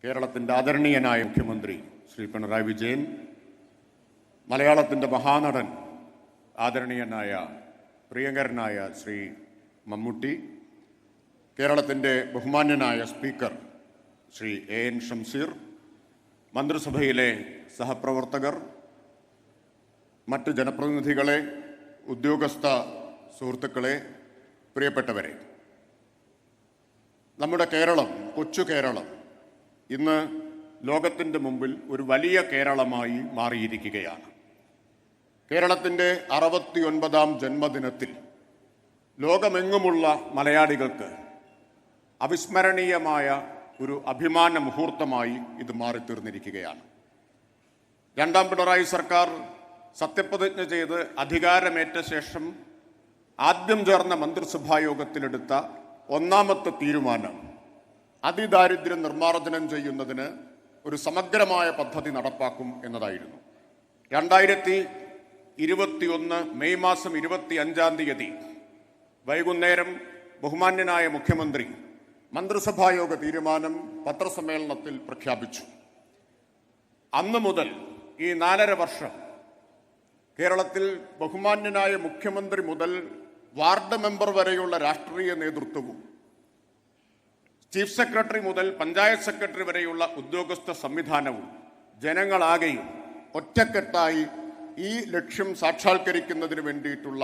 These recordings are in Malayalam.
കേരളത്തിൻ്റെ ആദരണീയനായ മുഖ്യമന്ത്രി ശ്രീ പിണറായി വിജയൻ, മലയാളത്തിൻ്റെ മഹാനടൻ ആദരണീയനായ പ്രിയങ്കരനായ ശ്രീ മമ്മൂട്ടി, കേരളത്തിൻ്റെ ബഹുമാന്യനായ സ്പീക്കർ ശ്രീ എൻ ഷംസീർ, മന്ത്രിസഭയിലെ സഹപ്രവർത്തകർ, മറ്റ് ജനപ്രതിനിധികളെ, ഉദ്യോഗസ്ഥ സുഹൃത്തുക്കളെ, പ്രിയപ്പെട്ടവരെ, നമ്മുടെ കേരളം, കൊച്ചു കേരളം ഇന്ന് ലോകത്തിൻ്റെ മുമ്പിൽ ഒരു വലിയ കേരളമായി മാറിയിരിക്കുകയാണ്. കേരളത്തിൻ്റെ 69ാം ജന്മദിനത്തിൽ ലോകമെങ്ങുമുള്ള മലയാളികൾക്ക് അവിസ്മരണീയമായ ഒരു അഭിമാന മുഹൂർത്തമായി ഇത് മാറിത്തീർന്നിരിക്കുകയാണ്. രണ്ടാം പിണറായി സർക്കാർ സത്യപ്രതിജ്ഞ ചെയ്ത് അധികാരമേറ്റ ശേഷം ആദ്യം ചേർന്ന മന്ത്രിസഭാ യോഗത്തിലെടുത്ത ഒന്നാമത്തെ തീരുമാനം അതിദാരിദ്ര്യം നിർമ്മാർജ്ജനം ചെയ്യുന്നതിന് ഒരു സമഗ്രമായ പദ്ധതി നടപ്പാക്കും എന്നതായിരുന്നു. 2021 മെയ് മാസം 25-ാം തീയതി വൈകുന്നേരം ബഹുമാന്യനായ മുഖ്യമന്ത്രി മന്ത്രിസഭായോഗ തീരുമാനം പത്രസമ്മേളനത്തിൽ പ്രഖ്യാപിച്ചു. അന്ന് മുതൽ ഈ 4.5 വർഷം കേരളത്തിൽ ബഹുമാന്യനായ മുഖ്യമന്ത്രി മുതൽ വാർഡ് മെമ്പർ വരെയുള്ള രാഷ്ട്രീയ നേതൃത്വവും ചീഫ് സെക്രട്ടറി മുതൽ പഞ്ചായത്ത് സെക്രട്ടറി വരെയുള്ള ഉദ്യോഗസ്ഥ സംവിധാനവും ജനങ്ങളാകെയും ഒറ്റക്കെട്ടായി ഈ ലക്ഷ്യം സാക്ഷാത്കരിക്കുന്നതിന് വേണ്ടിയിട്ടുള്ള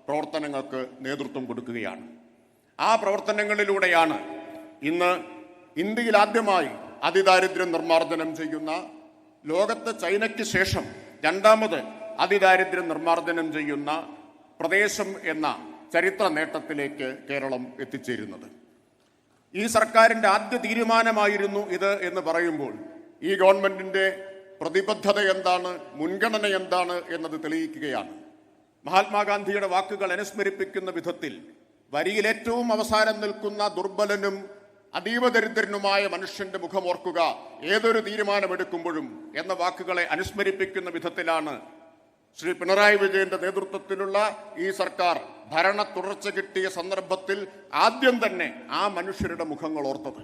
പ്രവർത്തനങ്ങൾക്ക് നേതൃത്വം കൊടുക്കുകയാണ്. ആ പ്രവർത്തനങ്ങളിലൂടെയാണ് ഇന്ന് ഇന്ത്യയിൽ ആദ്യമായി അതിദാരിദ്ര്യം നിർമ്മാർജ്ജനം ചെയ്യുന്ന, ലോകത്ത് ചൈനയ്ക്ക് ശേഷം രണ്ടാമത് അതിദാരിദ്ര്യം നിർമ്മാർജ്ജനം ചെയ്യുന്ന പ്രദേശം എന്ന ചരിത്ര നേട്ടത്തിലേക്ക് കേരളം എത്തിച്ചേരുന്നത്. ഈ സർക്കാരിൻ്റെ ആദ്യ തീരുമാനമായിരുന്നു ഇത് എന്ന് പറയുമ്പോൾ ഈ ഗവൺമെന്റിന്റെ പ്രതിബദ്ധത എന്താണ്, മുൻഗണന എന്താണ് എന്നത് തെളിയിക്കുകയാണ്. മഹാത്മാഗാന്ധിയുടെ വാക്കുകൾ അനുസ്മരിപ്പിക്കുന്ന വിധത്തിൽ വരിയിൽ ഏറ്റവും അവസാനം നിൽക്കുന്ന ദുർബലനും അതീവ ദരിദ്രനുമായ മനുഷ്യന്റെ മുഖമോർക്കുക ഏതൊരു തീരുമാനമെടുക്കുമ്പോഴും എന്ന വാക്കുകളെ അനുസ്മരിപ്പിക്കുന്ന വിധത്തിലാണ് ശ്രീ പിണറായി വിജയന്റെ നേതൃത്വത്തിലുള്ള ഈ സർക്കാർ ഭരണ തുടർച്ച കിട്ടിയ സന്ദർഭത്തിൽ ആദ്യം തന്നെ ആ മനുഷ്യരുടെ മുഖങ്ങൾ ഓർത്തത്.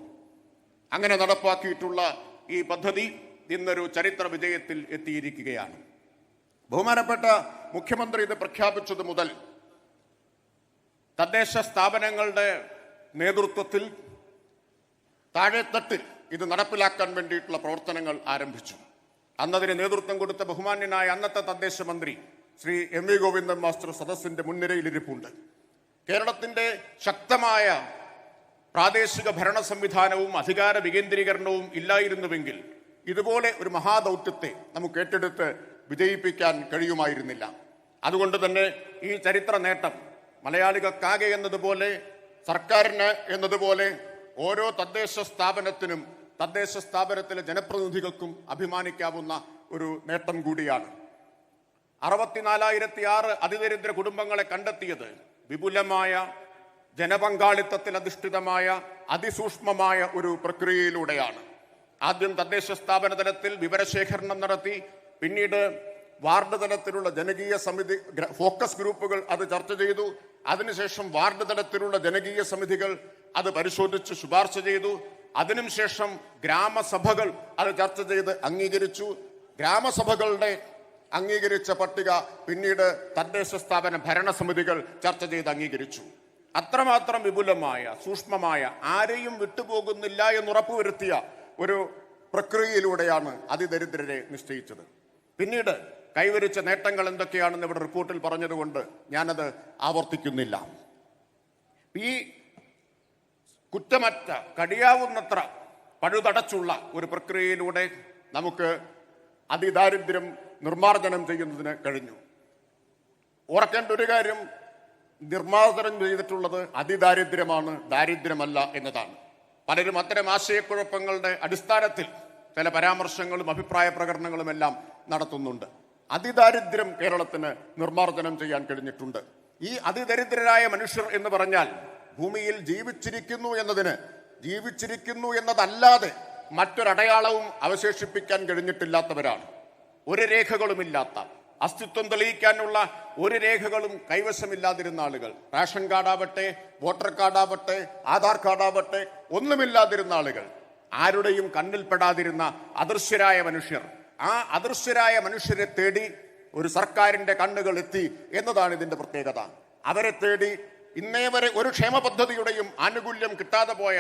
അങ്ങനെ നടപ്പാക്കിയിട്ടുള്ള ഈ പദ്ധതി ഇന്നൊരു ചരിത്ര വിജയത്തിൽ എത്തിയിരിക്കുകയാണ്. ബഹുമാനപ്പെട്ട മുഖ്യമന്ത്രി ഇത് പ്രഖ്യാപിച്ചത് മുതൽ തദ്ദേശ സ്ഥാപനങ്ങളുടെ നേതൃത്വത്തിൽ താഴെത്തട്ടിൽ ഇത് നടപ്പിലാക്കാൻ വേണ്ടിയിട്ടുള്ള പ്രവർത്തനങ്ങൾ ആരംഭിച്ചു. അന്നതിന് നേതൃത്വം കൊടുത്ത ബഹുമാന്യനായ അന്നത്തെ തദ്ദേശ മന്ത്രി Shri M V Govindan master സദസ്സിന്റെ മുൻനിരയിലിരിപ്പുണ്ട്. കേരളത്തിന്റെ ശക്തമായ പ്രാദേശിക ഭരണ സംവിധാനവും അധികാര വികേന്ദ്രീകരണവും ഇല്ലായിരുന്നുവെങ്കിൽ ഇതുപോലെ ഒരു മഹാദൗത്യത്തെ നമുക്ക് ഏറ്റെടുത്ത് വിജയിപ്പിക്കാൻ കഴിയുമായിരുന്നില്ല. അതുകൊണ്ട് തന്നെ ഈ ചരിത്ര നേട്ടം മലയാളികൾക്കാകെ എന്നതുപോലെ, സർക്കാരിന് എന്നതുപോലെ ഓരോ തദ്ദേശ സ്ഥാപനത്തിനും തദ്ദേശ സ്ഥാപനത്തിലെ ജനപ്രതിനിധികൾക്കും അഭിമാനിക്കാവുന്ന ഒരു നേട്ടം കൂടിയാണ്. 64,006 അതിദരിദ്ര കുടുംബങ്ങളെ കണ്ടെത്തിയത് വിപുലമായ ജനപങ്കാളിത്തത്തിൽ അധിഷ്ഠിതമായ അതിസൂക്ഷ്മമായ ഒരു പ്രക്രിയയിലൂടെയാണ്. ആദ്യം തദ്ദേശ സ്ഥാപന തലത്തിൽ വിവരശേഖരണം നടത്തി, പിന്നീട് വാർഡ് തലത്തിലുള്ള ജനകീയ സമിതി ഫോക്കസ് ഗ്രൂപ്പുകൾ അത് ചർച്ച ചെയ്തു. അതിനുശേഷം വാർഡ് തലത്തിലുള്ള ജനകീയ സമിതികൾ അത് പരിശോധിച്ച് ശുപാർശ ചെയ്തു. അതിനുശേഷം ഗ്രാമസഭകൾ അത് ചർച്ച ചെയ്ത് അംഗീകരിച്ചു. ഗ്രാമസഭകളുടെ അംഗീകരിച്ച പട്ടിക പിന്നീട് തദ്ദേശ സ്ഥാപന ഭരണസമിതികൾ ചർച്ച ചെയ്ത് അംഗീകരിച്ചു. അത്രമാത്രം വിപുലമായ, സൂക്ഷ്മമായ, ആരെയും വിട്ടുപോകുന്നില്ല എന്ന് ഉറപ്പുവരുത്തിയ ഒരു പ്രക്രിയയിലൂടെയാണ് അതിദരിദ്രരെ നിശ്ചയിച്ചത്. പിന്നീട് കൈവരിച്ച നേട്ടങ്ങൾ എന്തൊക്കെയാണെന്ന് ഇവിടെ റിപ്പോർട്ടിൽ പറഞ്ഞതുകൊണ്ട് ഞാനത് ആവർത്തിക്കുന്നില്ല. ഈ കുറ്റമറ്റ, കഴിയാവുന്നത്ര പഴുതടച്ചുള്ള ഒരു പ്രക്രിയയിലൂടെ നമുക്ക് അതിദാരിദ്ര്യം നിർമ്മാർജ്ജനം ചെയ്യുന്നതിന് കഴിഞ്ഞു. ഓർക്കേണ്ട ഒരു കാര്യം, നിർമ്മാർജ്ജനം ചെയ്തിട്ടുള്ളത് അതിദാരിദ്ര്യമാണ്, ദാരിദ്ര്യമല്ല എന്നതാണ്. പലരും അത്തരം ആശയക്കുഴപ്പങ്ങളുടെ അടിസ്ഥാനത്തിൽ ചില പരാമർശങ്ങളും അഭിപ്രായ പ്രകടനങ്ങളും എല്ലാം നടത്തുന്നുണ്ട്. അതിദാരിദ്ര്യം കേരളത്തിന് നിർമ്മാർജ്ജനം ചെയ്യാൻ കഴിഞ്ഞിട്ടുണ്ട്. ഈ അതിദരിദ്രരായ മനുഷ്യർ എന്ന് പറഞ്ഞാൽ ഭൂമിയിൽ ജീവിച്ചിരിക്കുന്നു എന്നതല്ലാതെ മറ്റൊരടയാളവും അവശേഷിപ്പിക്കാൻ കഴിഞ്ഞിട്ടില്ലാത്തവരാണ്. ഒരു രേഖകളുമില്ലാത്ത, അസ്തിത്വം തെളിയിക്കാനുള്ള ഒരു രേഖകളും കൈവശമില്ലാതിരുന്ന ആളുകൾ, റേഷൻ കാർഡാവട്ടെ, വോട്ടർ കാർഡാവട്ടെ, ആധാർ കാർഡാവട്ടെ, ഒന്നുമില്ലാതിരുന്ന ആളുകൾ, ആരുടെയും കണ്ണിൽപ്പെടാതിരുന്ന അദൃശ്യരായ മനുഷ്യർ, ആ അദൃശ്യരായ മനുഷ്യരെ തേടി ഒരു സർക്കാരിന്റെ കണ്ണുകൾ എത്തി എന്നതാണ് ഇതിന്റെ പ്രത്യേകത. അവരെ തേടി ഇന്നേ വരെ ഒരു ക്ഷേമ പദ്ധതിയുടെയും ആനുകൂല്യം കിട്ടാതെ പോയ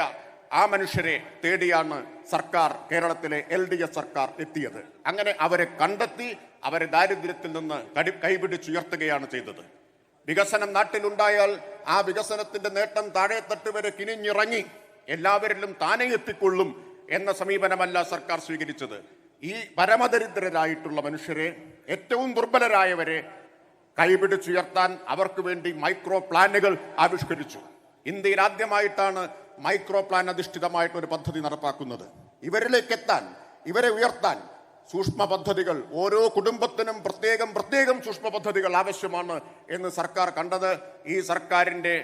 ആ മനുഷ്യരെ തേടിയാണ് സർക്കാർ, കേരളത്തിലെ LDF സർക്കാർ എത്തിയത്. അങ്ങനെ അവരെ കണ്ടെത്തി അവരെ ദാരിദ്ര്യത്തിൽ നിന്ന് കൈപിടിച്ചുയർത്തുകയാണ് ചെയ്തത്. വികസനം നാട്ടിലുണ്ടായാൽ ആ വികസനത്തിന്റെ നേട്ടം താഴെത്തട്ട് വരെ കിനിഞ്ഞിറങ്ങി എല്ലാവരിലും താനെ എത്തിക്കൊള്ളും എന്ന സമീപനമല്ല സർക്കാർ സ്വീകരിച്ചത്. ഈ പരമദരിദ്രരായിട്ടുള്ള മനുഷ്യരെ, ഏറ്റവും ദുർബലരായവരെ കൈപിടിച്ചുയർത്താൻ അവർക്ക് വേണ്ടി മൈക്രോ പ്ലാനുകൾ ആവിഷ്കരിച്ചു. ഇന്ത്യയിൽ ആദ്യമായിട്ടാണ് മൈക്രോ പ്ലാൻ അധിഷ്ഠിതമായിട്ടൊരു പദ്ധതി നടപ്പാക്കുന്നത്. ഇവരിലേക്ക് എത്താൻ, ഇവരെ ഉയർത്താൻ സൂക്ഷ്മ പദ്ധതികൾ, ഓരോ കുടുംബത്തിനും പ്രത്യേകം സൂക്ഷ്മ പദ്ധതികൾ ആവശ്യമാണ് എന്ന് സർക്കാർ കണ്ടത് ഈ സർക്കാരിന്റെ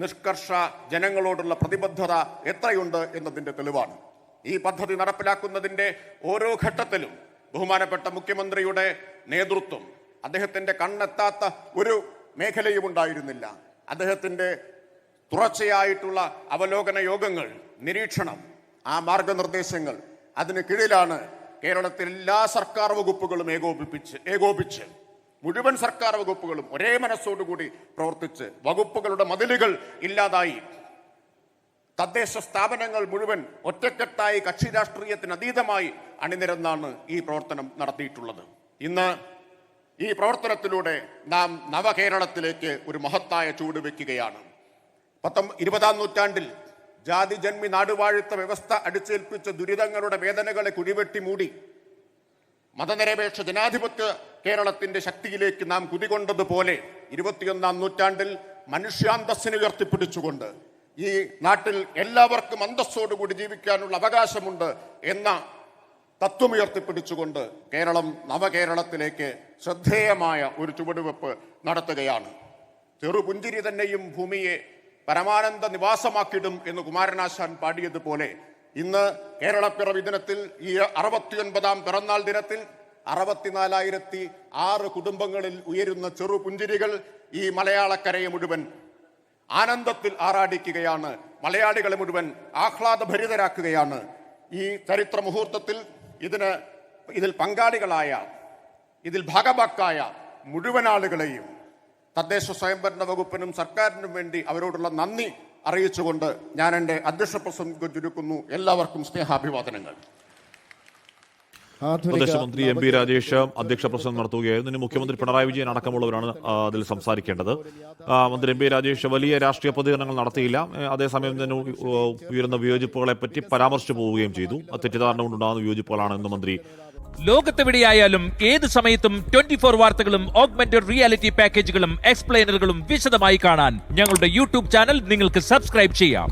നിഷ്കർഷ ജനങ്ങളോടുള്ള പ്രതിബദ്ധത എത്രയുണ്ട് എന്നതിന്റെ തെളിവാണ്. ഈ പദ്ധതി നടപ്പിലാക്കുന്നതിന്റെ ഓരോ ഘട്ടത്തിലും ബഹുമാനപ്പെട്ട മുഖ്യമന്ത്രിയുടെ നേതൃത്വം, അദ്ദേഹത്തിന്റെ കണ്ണെത്താത്ത ഒരു മേഖലയും ഉണ്ടായിരുന്നില്ല. അദ്ദേഹത്തിന്റെ തുടർച്ചയായിട്ടുള്ള അവലോകന യോഗങ്ങൾ, നിരീക്ഷണം, ആ മാർഗനിർദ്ദേശങ്ങൾ, അതിന് കീഴിലാണ് കേരളത്തിൽ എല്ലാ സർക്കാർ വകുപ്പുകളും ഏകോപിച്ച് മുഴുവൻ സർക്കാർ വകുപ്പുകളും ഒരേ മനസ്സോടുകൂടി പ്രവർത്തിച്ച് വകുപ്പുകളുടെ മതിലുകൾ ഇല്ലാതായി തദ്ദേശ സ്ഥാപനങ്ങൾ മുഴുവൻ ഒറ്റക്കെട്ടായി കക്ഷി രാഷ്ട്രീയത്തിന് അതീതമായി അണിനിരന്നാണ് ഈ പ്രവർത്തനം നടത്തിയിട്ടുള്ളത്. ഇന്ന് ഈ പ്രവർത്തനത്തിലൂടെ നാം നവകേരളത്തിലേക്ക് ഒരു മഹത്തായ ചുവട് വയ്ക്കുകയാണ്. 20-ാം നൂറ്റാണ്ടിൽ ജാതി ജന്മി നാടുവാഴിത്ത വ്യവസ്ഥ അടിച്ചേൽപ്പിച്ച ദുരിതങ്ങളുടെ വേദനകളെ കുഴിവെട്ടി മൂടി മതനിരപേക്ഷ ജനാധിപത്യ കേരളത്തിന്റെ ശക്തിയിലേക്ക് നാം കുതികൊണ്ടതുപോലെ 21-ാം നൂറ്റാണ്ടിൽ മനുഷ്യാന്തസ്സിനെ ഉയർത്തിപ്പിടിച്ചുകൊണ്ട് ഈ നാട്ടിൽ എല്ലാവർക്കും അന്തസ്സോടുകൂടി ജീവിക്കാനുള്ള അവകാശമുണ്ട് എന്ന തത്വമുയർത്തിപ്പിടിച്ചുകൊണ്ട് കേരളം നവകേരളത്തിലേക്ക് ശ്രദ്ധേയമായ ഒരു ചുവടുവെപ്പ് നടത്തുകയാണ്. ചെറുപുഞ്ചിരി തന്നെയും ഭൂമിയെ പരമാനന്ദ നിവാസമാക്കിയിടും എന്ന് കുമാരനാശാൻ പാടിയതുപോലെ ഇന്ന് കേരളപ്പിറവി ദിനത്തിൽ, ഈ 69-ാം പിറന്നാൾ ദിനത്തിൽ 64,006 കുടുംബങ്ങളിൽ ഉയരുന്ന ചെറുപുഞ്ചിരികൾ ഈ മലയാളക്കരയെ മുഴുവൻ ആനന്ദത്തിൽ ആറാടിക്കുകയാണ്, മലയാളികളെ മുഴുവൻ ആഹ്ലാദഭരിതരാക്കുകയാണ്. ഈ ചരിത്ര മുഹൂർത്തത്തിൽ ഇതിൽ പങ്കാളികളായ, ഇതിൽ ഭാഗഭാക്കായ മുഴുവൻ ആളുകളെയും തദ്ദേശ സ്വയംഭരണ വകുപ്പിനും സർക്കാരിനും വേണ്ടി അവരോടുള്ള നന്ദി അറിയിച്ചുകൊണ്ട് ഞാൻ എൻ്റെ അധ്യക്ഷ പ്രസംഗം ചുരുക്കുന്നു. എല്ലാവർക്കും സ്നേഹാഭിവാദനങ്ങൾ. മന്ത്രി MP രാജേഷ് അധ്യക്ഷ പ്രസംഗം നടത്തുകയായിരുന്നു. ഇനി മുഖ്യമന്ത്രി പിണറായി വിജയൻ അടക്കമുള്ളവരാണ് അതിൽ സംസാരിക്കേണ്ടത്. മന്ത്രി MP രാജേഷ് വലിയ രാഷ്ട്രീയ പ്രതികരണങ്ങൾ നടത്തിയില്ല. അതേസമയം തന്നെ ഉയരുന്ന വിയോജിപ്പുകളെ പറ്റി പരാമർശിച്ചു പോവുകയും ചെയ്തു. തെറ്റിദ്ധാരണ കൊണ്ടുണ്ടാകുന്ന വിയോജിപ്പുകളാണെന്ന് മന്ത്രി. ലോകത്തെവിടെയായാലും ഏത് സമയത്തും 24 വാർത്തകളും ഓഗ്മെന്റഡ് റിയാലിറ്റി പാക്കേജുകളും എക്സ്പ്ലെയിനറുകളും വിശദമായി കാണാൻ ഞങ്ങളുടെ YouTube ചാനൽ നിങ്ങൾക്ക് സബ്സ്ക്രൈബ് ചെയ്യാം.